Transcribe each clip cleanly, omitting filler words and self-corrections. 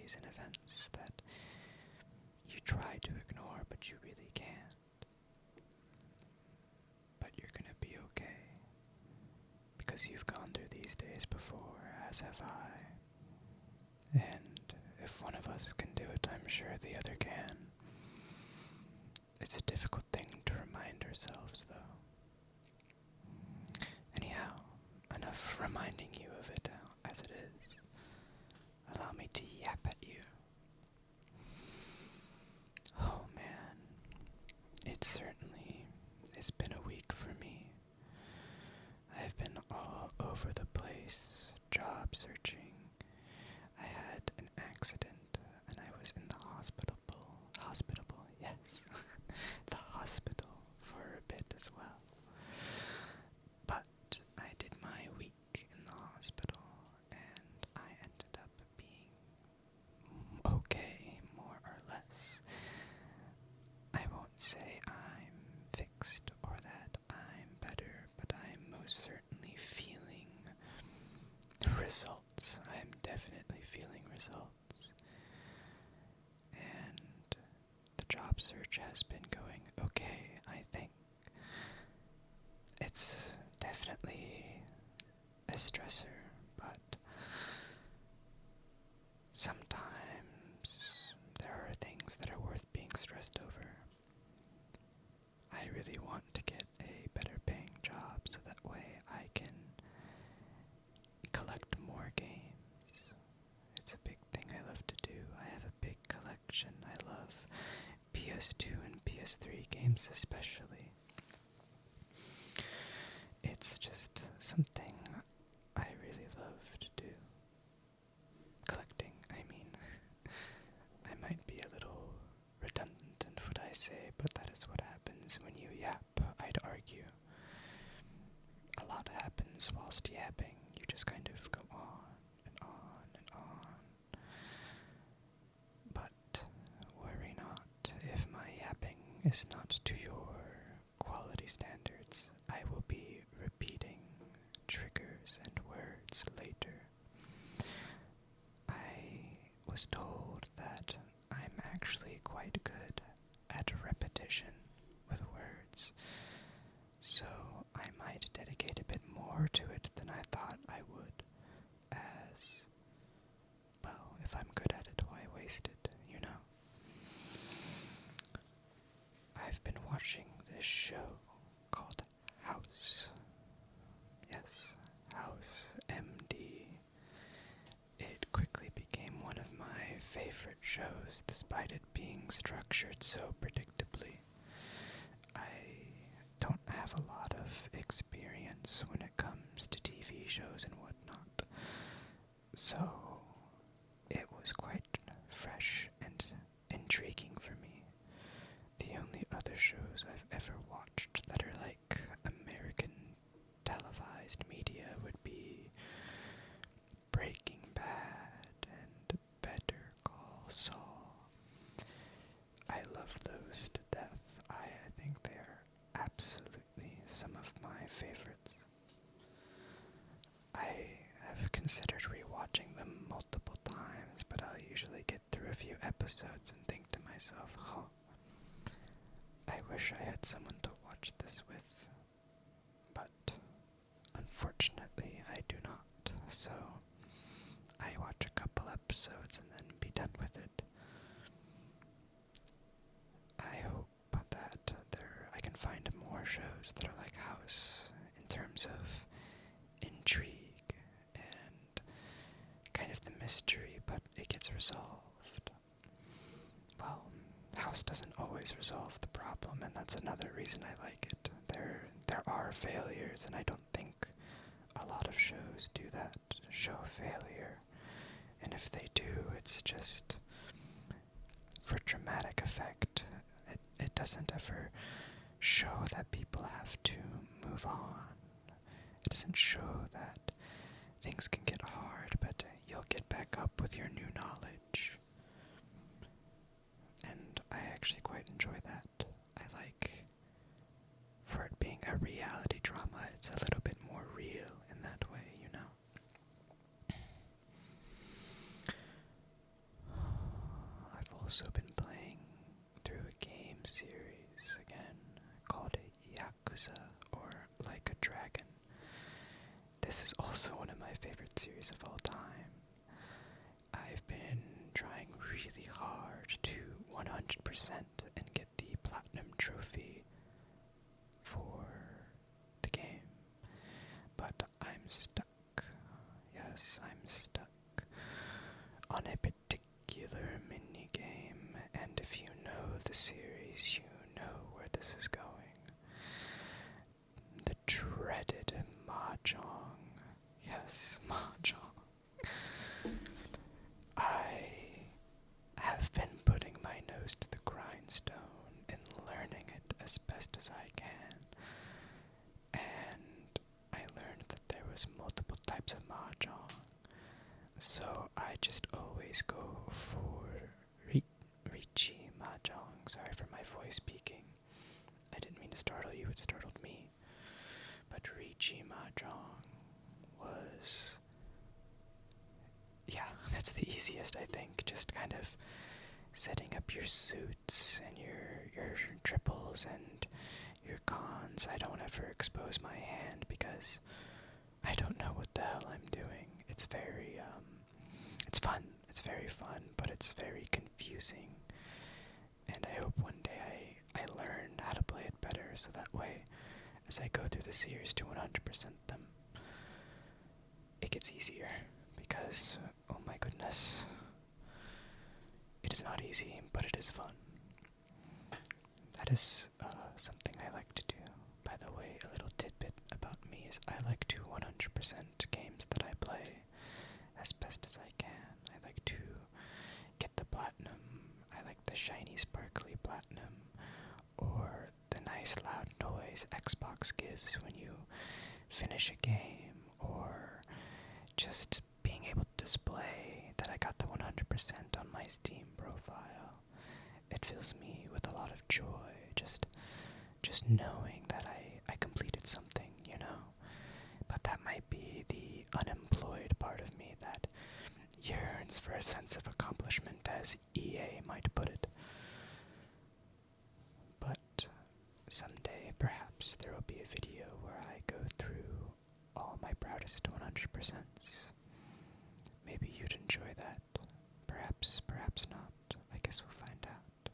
memories and events that you try to ignore, but you really can't. But you're gonna be okay, because you've gone through these days before, as have I. And if one of us can do it, I'm sure the other can. It's a difficult thing to remind ourselves, though. Anyhow, enough reminding you of it as it is. Allow me to yap at you. Oh man, it certainly has been a week for me. I've been all over the place, job searching. I had an accident and I was in the hospitable, yes, the hospital for a bit as well. But I did my week in the hospital and I ended up being okay, more or less. I won't say I'm fixed or that I'm better, but I'm most certainly feeling results. I'm definitely feeling results. And the job search has been going okay, I think. It's definitely a stressor, but sometimes there are things that are worth being stressed over. I really want to get a better paying job so that way I can collect more games. It's a big thing I love to do. I have a big collection. I love PS2 and PS3 games especially. It's just something I really love to do. Collecting, I mean. I might be a little redundant in what I say, but that is what happens when you yap, I'd argue. A lot happens whilst yapping. You just kind of go on and on and on. But worry not, if my yapping is not to your quality standards, I will be repeating triggers and words later. I was told that I'm actually quite good at repetition with words, so I might dedicate a bit more to it than I thought I would, as, well, if I'm good at it, why waste it, you know? I've been watching this show called House. Yes, House MD. It quickly became one of my favorite shows, despite it being structured so predictably. I don't have a lot of experience when it comes to TV shows and whatnot, so it was quite fresh and intriguing for me. The only other shows I've ever watched that are like American televised media would be Breaking Bad and Better Call Saul. I love those to death. I think they are absolutely some of my favorites. I have considered rewatching them multiple times, but I'll usually get through a few episodes and think to myself, I wish I had someone to watch this with. But unfortunately, I do not, so I watch a couple episodes and then be done with it. I hope that I can find more shows that are like House in terms of intrigue and kind of the mystery, but it gets resolved. Well, House doesn't always resolve the problem, and that's another reason I like it. There are failures, and I don't think a lot of shows do that, show failure. And if they do, it's just for dramatic effect. It doesn't ever show that people have to move on. It doesn't show that things can get hard, but you'll get back up with your new knowledge. And I actually quite enjoy that. I like, for it being a reality drama, it's a little bit more real in that way, you know? this is also one of my favorite series of all time. I've been trying really hard to 100% and get the Platinum Trophy for the game, but I'm stuck. Yes, I'm stuck on a particular mini-game, and if you know the series, you know where this is going. The dreaded Mahjong. Yes, Mahjong. I have been putting my nose to the grindstone and learning it as best as I can. And I learned that there was multiple types of Mahjong. So I just always go for Richi Mahjong. Sorry for my voice peaking. I didn't mean to startle you, it startled me. But Richi Mahjong was... yeah, that's the easiest, I think. Just kind of setting up your suits and your triples and your cons. I don't ever expose my hand because I don't know what the hell I'm doing. It's very, it's fun. It's very fun, but it's very confusing. And I hope one day I learn how to play it better, so that way, as I go through the series to 100% them, it gets easier. Because, oh my goodness, it is not easy, but it is fun. That is something I like to do. By the way, a little tidbit about me is I like to 100% games that I play as best as I can. I like to get the platinum. I like the shiny sparkly platinum, or the nice loud noise Xbox gives when you finish a game, or just being able to display that I got the 100% on my Steam profile. It fills me with a lot of joy, just knowing that I completed something, you know? But that might be the unemployed part of me that yearns for a sense of accomplishment, as EA might put it. But someday, perhaps, there will be a video where I go through all my proudest 100%. Maybe you'd enjoy that. Perhaps, perhaps not. I guess we'll find out.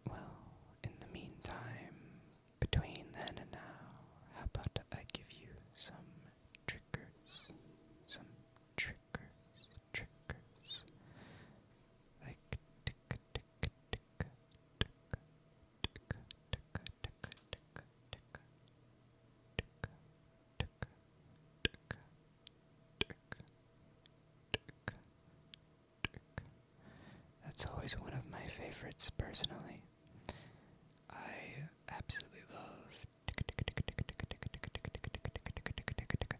Well, in the meantime, between then and now, how about I give you some triggers? Some triggers, triggers. Like ticka ticka ticka ticka ticka ticka ticka ticka ticka ticka ticka ticka ticka ticka. That's always one of my favorites personally. I absolutely love ticka ticka ticka ticka ticka ticka ticka ticka ticka ticka ticka ticka ticka ticka.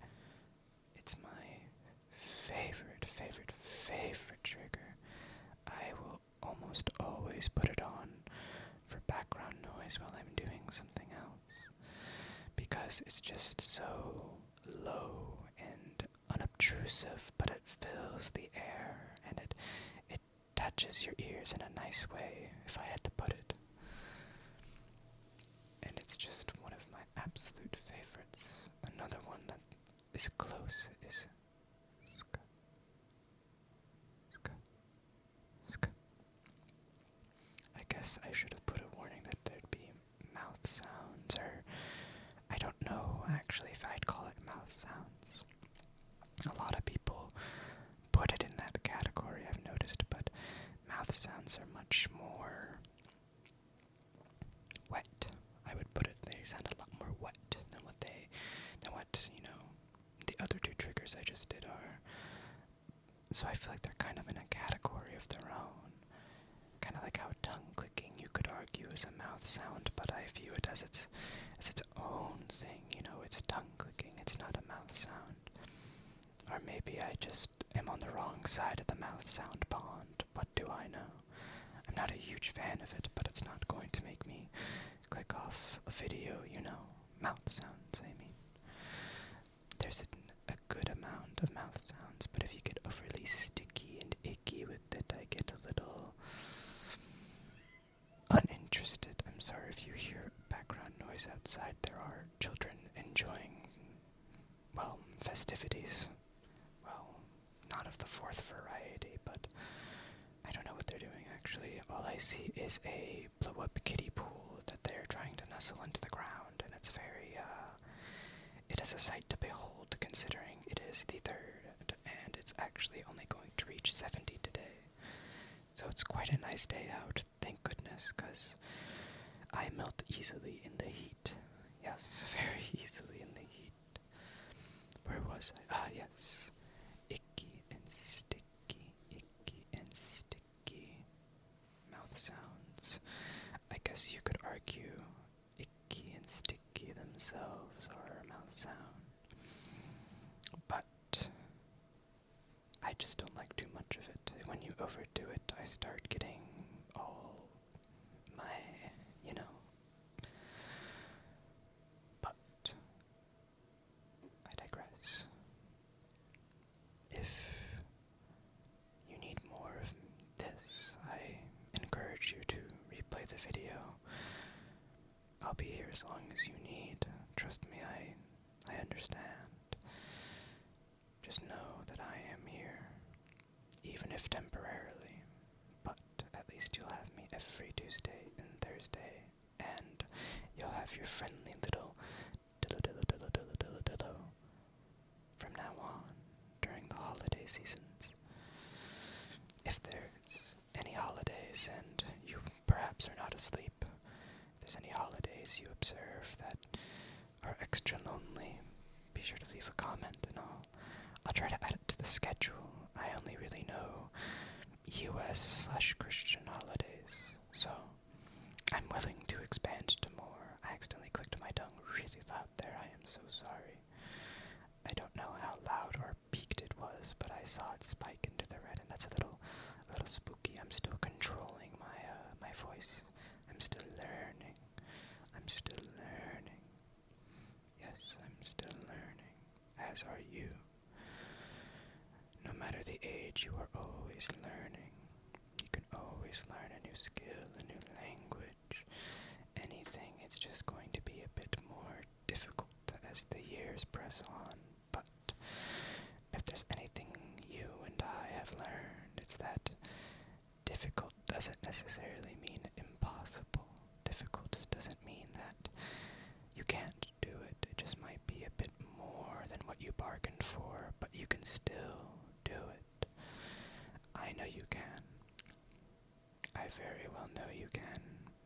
It's my favorite trigger. I will almost always put it on for background noise while I'm doing something else, because it's just so low and unobtrusive, but it fills the air and it touches your ears in a nice way, if I had to put it. And it's just one of my absolute favorites. Another one that is close is ska, ska, ska. I guess I should have put a warning that there'd be mouth sounds, or I don't know actually if I'd call it mouth sounds. A lot of people put it in that category, I've noticed, but mouth sounds are much more wet. I would put it, they sound a lot more wet than what the other two triggers I just did are. So I feel like they're kind of in a category of their own. Kind of like how tongue clicking, you could argue, is a mouth sound, but I view it as its own thing. It's tongue clicking, it's not a mouth sound. Or maybe I just am on the wrong side of the mouth sound pond. What do I know? I'm not a huge fan of it, but it's not going to make me click off a video, mouth sounds, I mean. There's a good amount of mouth sounds, but if you get overly sticky and icky with it, I get a little uninterested. I'm sorry if you hear background noise outside. There are children enjoying festivities. Well, not of the fourth variety, but I don't know what they're doing actually. All I see is a blow-up kiddie pool that they're trying to nestle into the ground, and it's very, it is a sight to behold considering it is the 3rd, and it's actually only going to reach 70 today. So it's quite a nice day out, thank goodness, because I melt easily in the heat. Yes, very easily in the heat. Where was I? Ah, yes. Icky and sticky, icky and sticky. Mouth sounds. I guess you could argue icky and sticky themselves are a mouth sound. But I just don't like too much of it. When you overdo it, I start getting all my, you know. But I digress. If you need more of this, I encourage you to replay the video. I'll be here as long as you need. Trust me, I understand. Just know that I am here, even if temporarily, but at least you'll have me every Tuesday and Thursday, and you'll have your friendly little Dillo from now on during the holiday seasons. If there's any holidays and you perhaps are not asleep, if there's any holidays you observe that are extra lonely, be sure to leave a comment and I'll try to add it to the schedule. I only really know US/Christian holidays, so I'm willing to expand to more. I accidentally clicked my tongue really loud there. I am so sorry. I don't know how loud or peaked it was, but I saw it spike into the red, and that's a little spooky. I'm still controlling my voice. I'm still learning. I'm still learning. Yes, I'm still learning. As are you. No matter the age, you are always learning. You can always learn a new skill, a new language, anything. It's just going to be a bit more difficult as the years press on. But if there's anything you and I have learned, it's that difficult doesn't necessarily mean impossible. Difficult doesn't mean that you can't do it. It just might be a bit more than what you bargained for, but you can still do it. I know you can. I very well know you can,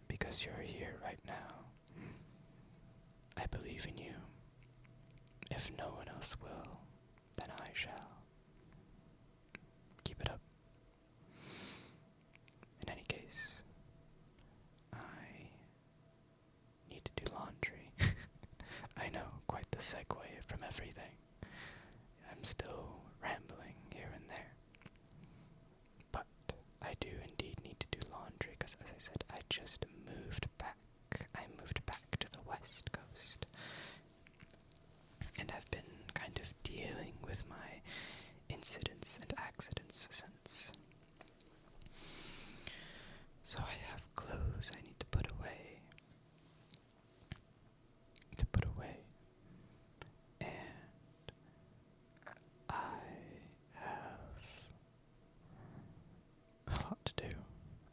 because you're here right now. I believe in you. If no one else will, then I shall. Keep it up. In any case, I need to do laundry. I know, quite the segue from everything. I'm still rambling here and there. But I do indeed need to do laundry, because as I said, I just moved back. I moved back to the West Coast. And have been kind of dealing with my incidents and accidents since. So I have clothes I need to put away. And I have a lot to do.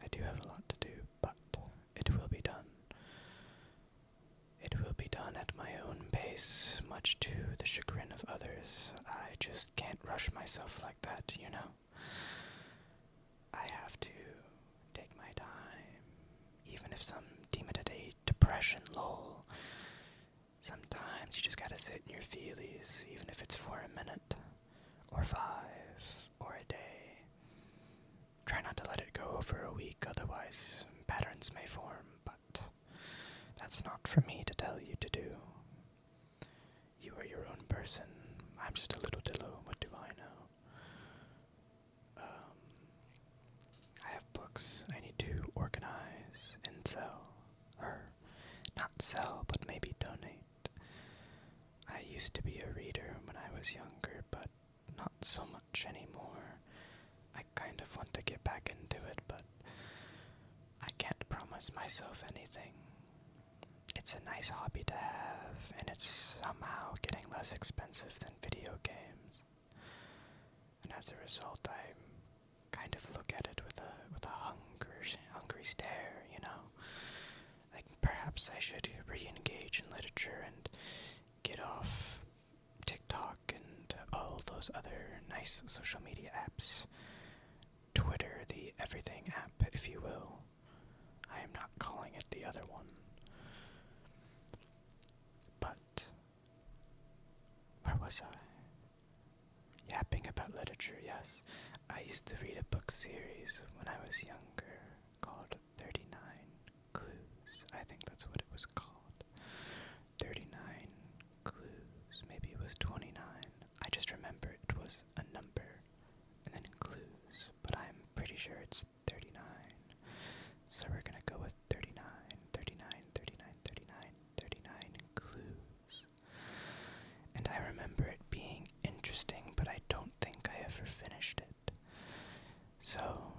I do have a lot to do, but it will be done. It will be done at my own pace, much to the chagrin of others. I just can't rush myself like that, you know? I have to take my time, even if some deem it a depression lull. Sometimes you just gotta sit in your feelies, even if it's for a minute, or 5, or a day. Try not to let it go for a week, otherwise patterns may form, but that's not for me to tell you to do. You are your own person. I'm just a little Dillo, what do I know? I have books I need to organize and sell, or not sell, but maybe donate. I used to be a reader when I was younger, but not so much anymore. I kind of want to get back into it, but I can't promise myself anything. It's a nice hobby to have, and it's somehow getting less expensive than video games. as a result, I kind of look at it with a hungry stare, you know? Like, perhaps I should re-engage in literature and get off TikTok and all those other nice social media apps. Twitter, the everything app, if you will. I am not calling it the other one. But, where was I? Yapping about literature, yes. I used to read a book series when I was younger called 39 Clues. I think that's what it was called. 39 Clues. Maybe it was 29. I just remember it was a number and then clues, but I'm pretty sure it's 39. So we're gonna go with 39, 39, 39, 39, 39 clues. And I remember it being interesting, but I don't think I ever finished it. So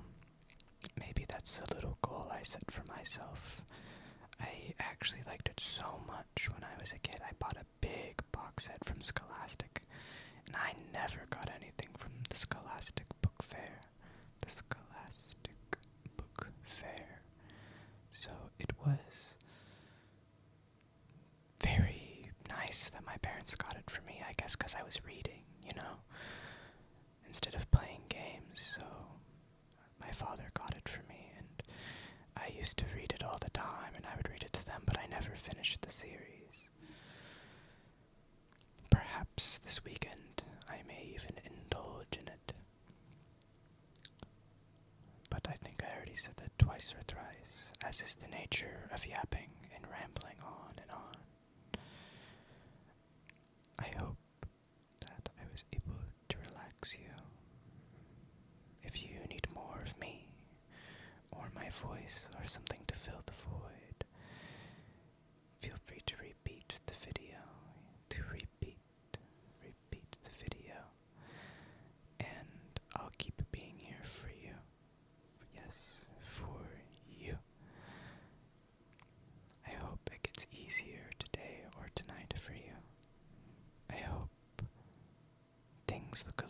maybe that's a little goal I set for myself. I actually liked it so much when I was a kid. I bought a big box set from Scholastic, and I never got anything from the Scholastic Book Fair. The Scholastic Book Fair. So it was very nice that my parents got it for me, I guess because I was reading, you know, instead of playing games. So my father got it for me, and I used to read it all the time, and I would read it to them, but I never finished the series. Perhaps this weekend I may even indulge in it. But I think I already said that twice or thrice, as is the nature of yapping and rambling on and on. I hope that I was able to relax you. If you need more of me, or my voice, or something to fill the void, feel free to repeat the video, repeat the video, and I'll keep being here for you. Yes, for you. I hope it gets easier today or tonight for you. I hope things look